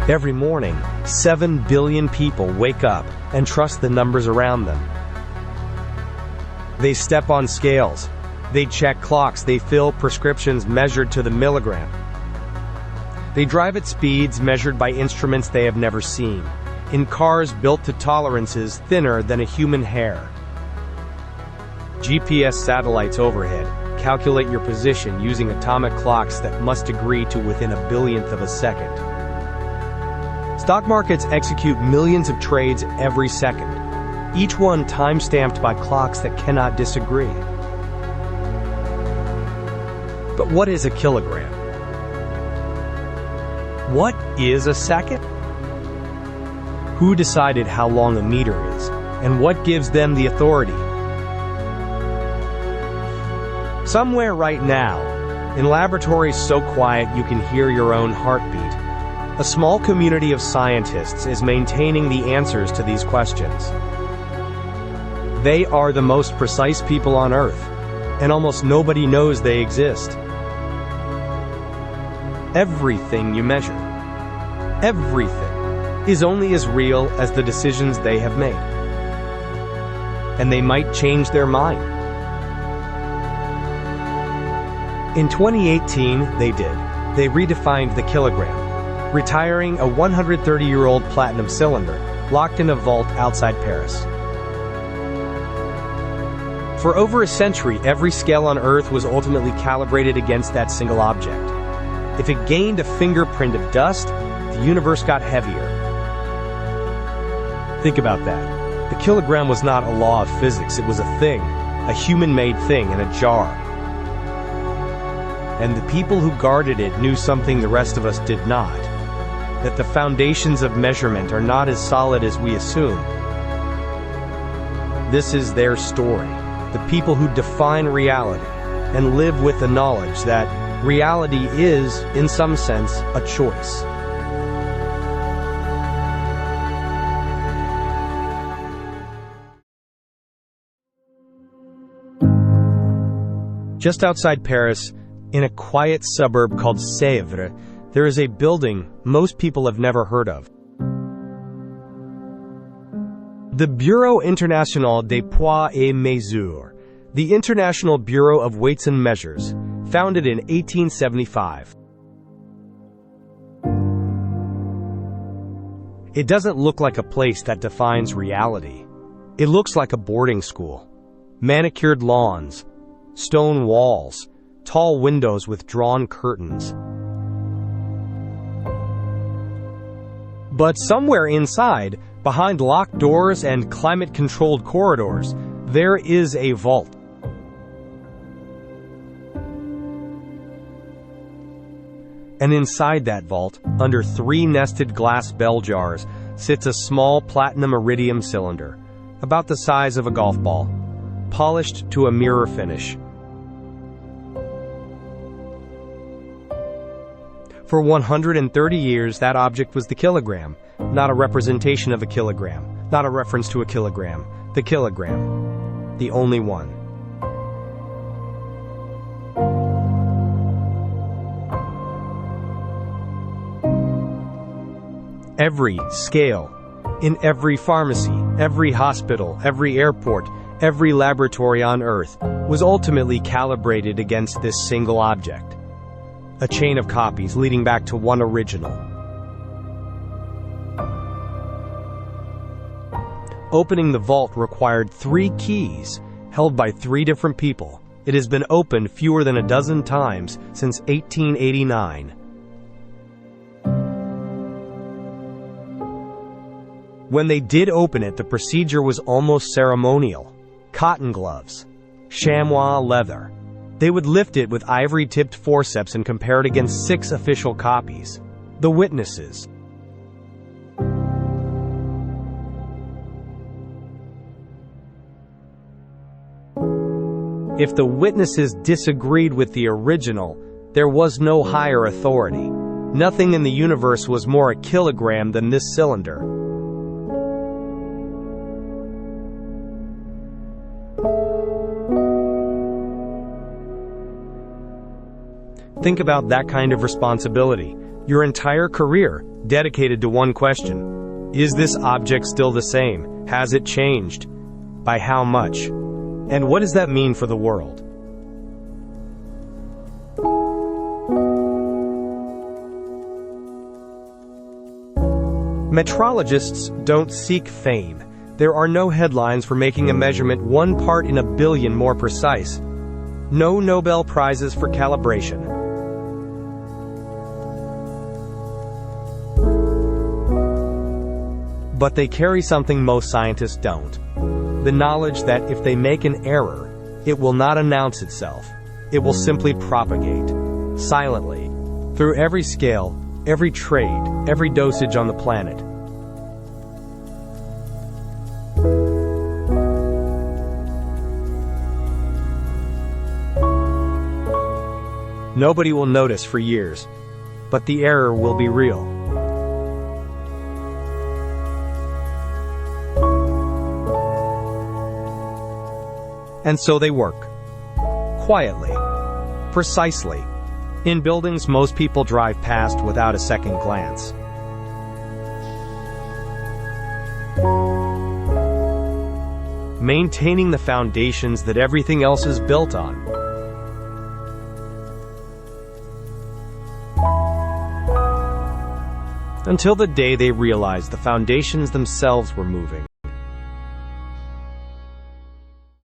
Every morning, 7 billion people wake up and trust the numbers around them. They step on scales. They check clocks. They fill prescriptions measured to the milligram. They drive at speeds measured by instruments they have never seen, in cars built to tolerances thinner than a human hair. GPS satellites overhead calculate your position using atomic clocks that must agree to within a billionth of a second. Stock markets execute millions of trades every second, each one time-stamped by clocks that cannot disagree. But what is a kilogram? What is a second? Who decided how long a meter is, and what gives them the authority? Somewhere right now, in laboratories so quiet you can hear your own heartbeat, a small community of scientists is maintaining the answers to these questions. They are the most precise people on Earth, and almost nobody knows they exist. Everything you measure, everything, is only as real as the decisions they have made. And they might change their mind. In 2018, they did. They redefined the kilogram, retiring a 130-year-old platinum cylinder locked in a vault outside Paris. For over a century, every scale on Earth was ultimately calibrated against that single object. If it gained a fingerprint of dust, the universe got heavier. Think about that. The kilogram was not a law of physics, it was a thing, a human-made thing in a jar. And the people who guarded it knew something the rest of us did not. That the foundations of measurement are not as solid as we assume. This is their story, the people who define reality and live with the knowledge that reality is, in some sense, a choice. Just outside Paris, in a quiet suburb called Sèvres, there is a building most people have never heard of. The Bureau International des Poids et Mesures, the International Bureau of Weights and Measures, founded in 1875. It doesn't look like a place that defines reality. It looks like a boarding school. Manicured lawns, stone walls, tall windows with drawn curtains. But somewhere inside, behind locked doors and climate-controlled corridors, there is a vault. And inside that vault, under 3 nested glass bell jars, sits a small platinum iridium cylinder, about the size of a golf ball, polished to a mirror finish. For 130 years, that object was the kilogram, not a representation of a kilogram, not a reference to a kilogram, the kilogram, the only one. Every scale, in every pharmacy, every hospital, every airport, every laboratory on Earth, was ultimately calibrated against this single object. A chain of copies leading back to one original. Opening the vault required 3 keys, held by 3 different people. It has been opened fewer than a dozen times since 1889. When they did open it, the procedure was almost ceremonial. Cotton gloves, chamois leather. They would lift it with ivory-tipped forceps and compare it against 6 official copies. The witnesses. If the witnesses disagreed with the original, there was no higher authority. Nothing in the universe was more a kilogram than this cylinder. Think about that kind of responsibility. Your entire career dedicated to one question. Is this object still the same? Has it changed? By how much? And what does that mean for the world? Metrologists don't seek fame. There are no headlines for making a measurement 1 part in a billion more precise. No Nobel Prizes for calibration. But they carry something most scientists don't. The knowledge that if they make an error, it will not announce itself. It will simply propagate, silently, through every scale, every trade, every dosage on the planet. Nobody will notice for years, but the error will be real. And so they work. Quietly. Precisely. In buildings most people drive past without a second glance. Maintaining the foundations that everything else is built on. Until the day they realized the foundations themselves were moving.